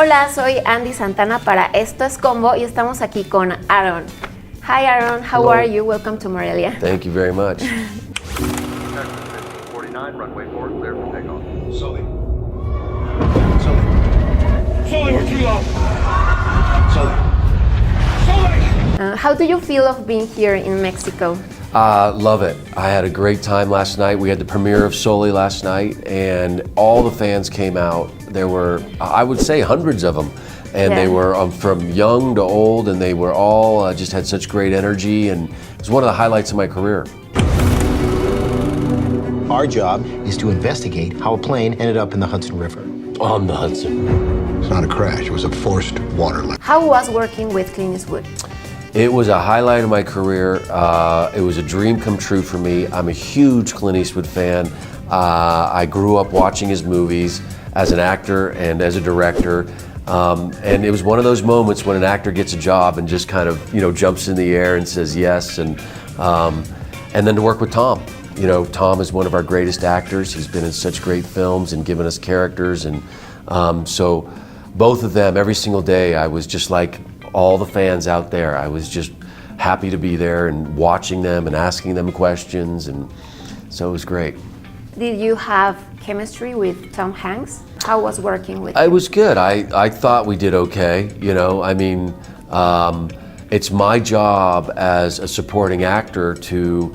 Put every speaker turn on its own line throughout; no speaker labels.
Hola, soy Andy Santana para Esto Es Combo y estamos aquí con Aron. Hi Aron, how
Hello.
are you? Welcome to Morelia.
Thank you very much.
49, runway 4, clear for takeoff.
Sully, we're too low. Sully!
How do you feel of being here in Mexico?
Love it. I had a great time last night. We had the premiere of Sully last night, and all the fans came out. There were, I would say, hundreds of them. And they were from young to old, and they were all just had such great energy, and it was one of the highlights of my career.
Our job is to investigate how a plane ended up in the Hudson River.
On the Hudson.
It's not a crash, it was a forced water leak.
How was working with Clint Eastwood?
It was a highlight of my career. It was a dream come true for me. I'm a huge Clint Eastwood fan. I grew up watching his movies as an actor and as a director. And it was one of those moments when an actor gets a job and just kind of, jumps in the air and says yes. And then to work with Tom. Tom is one of our greatest actors. He's been in such great films and given us characters. And so both of them, every single day, I was just like all the fans out there. I was just happy to be there and watching them and asking them questions. And so it was great.
Did you have chemistry with Tom Hanks? How was working with him?
It was good. I thought we did okay. It's my job as a supporting actor to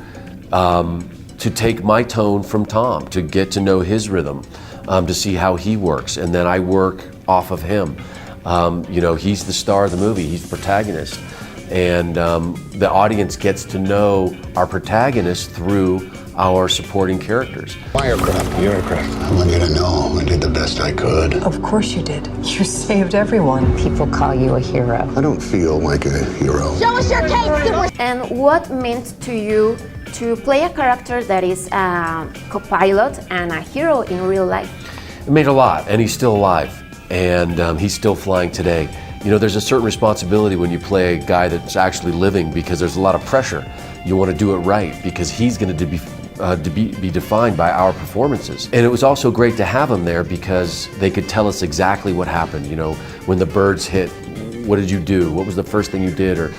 take my tone from Tom, to get to know his rhythm, to see how he works, and then I work off of him. He's the star of the movie. He's the protagonist, and the audience gets to know our protagonist through our supporting characters.
My aircraft, your aircraft. I want you to know I did the best I could.
Of course you did. You saved everyone.
People call you a hero.
I don't feel like a hero.
Show us your cake!
And what meant to you to play a character that is a co-pilot and a hero in real life?
It made a lot, and he's still alive, and he's still flying today. There's a certain responsibility when you play a guy that's actually living, because there's a lot of pressure. You want to do it right, because he's going to be defined by our performances. And it was also great to have him there because they could tell us exactly what happened. When the birds hit, what did you do? What was the first thing you did? Or,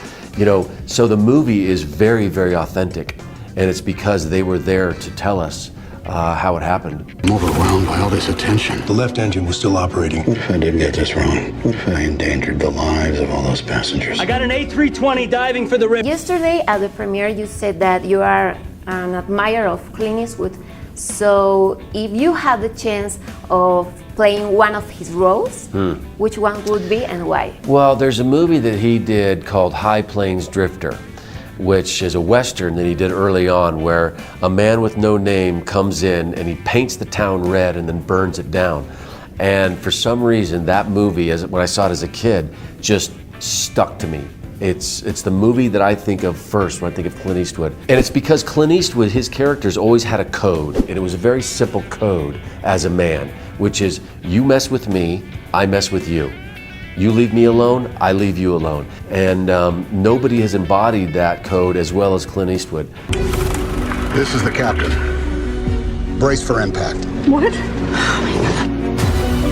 so the movie is very, very authentic, and it's because they were there to tell us how it happened.
I'm overwhelmed by all this attention.
The left engine was still operating.
What if I did get this wrong? What if I endangered the lives of all those passengers?
I got an A320 diving for the rip.
Yesterday at the premiere you said that you are an admirer of Clint Eastwood. So if you had the chance of playing one of his roles, which one would be and why?
Well, there's a movie that he did called High Plains Drifter, which is a Western that he did early on, where a man with no name comes in and he paints the town red and then burns it down. And for some reason, that movie, when I saw it as a kid, just stuck to me. It's the movie that I think of first when I think of Clint Eastwood. And it's because Clint Eastwood, his characters always had a code, and it was a very simple code as a man, which is, you mess with me, I mess with you. You leave me alone, I leave you alone. And nobody has embodied that code as well as Clint Eastwood.
This is the captain. Brace for impact.
What?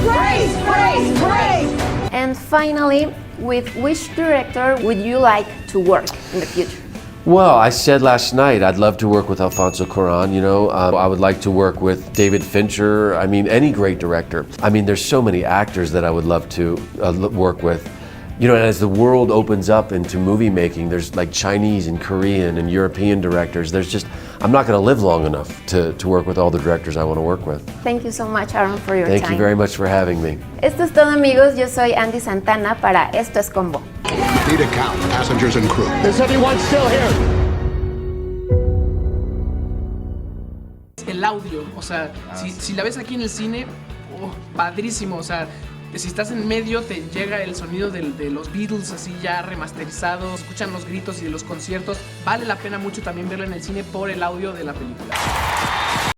Brace, brace, brace!
And finally, with which director would you like to work in the future?
Well, I said last night I'd love to work with Alfonso Cuarón. I would like to work with David Fincher. Any great director. There's so many actors that I would love to work with. And as the world opens up into movie making, there's like Chinese and Korean and European directors. I'm not going to live long enough to work with all the directors I want to work with.
Thank you so much, Aron, for your time.
Thank you very much for having me.
Esto es todo, amigos. Yo soy Andy Santana para Esto Es Combo.
Need to count passengers and crew.
Is everyone still here?
El audio, si la ves aquí en el cine, padrísimo, si estás en medio te llega el sonido de los Beatles así ya remasterizados, escuchan los gritos y de los conciertos, vale la pena mucho también verlo en el cine por el audio de la película.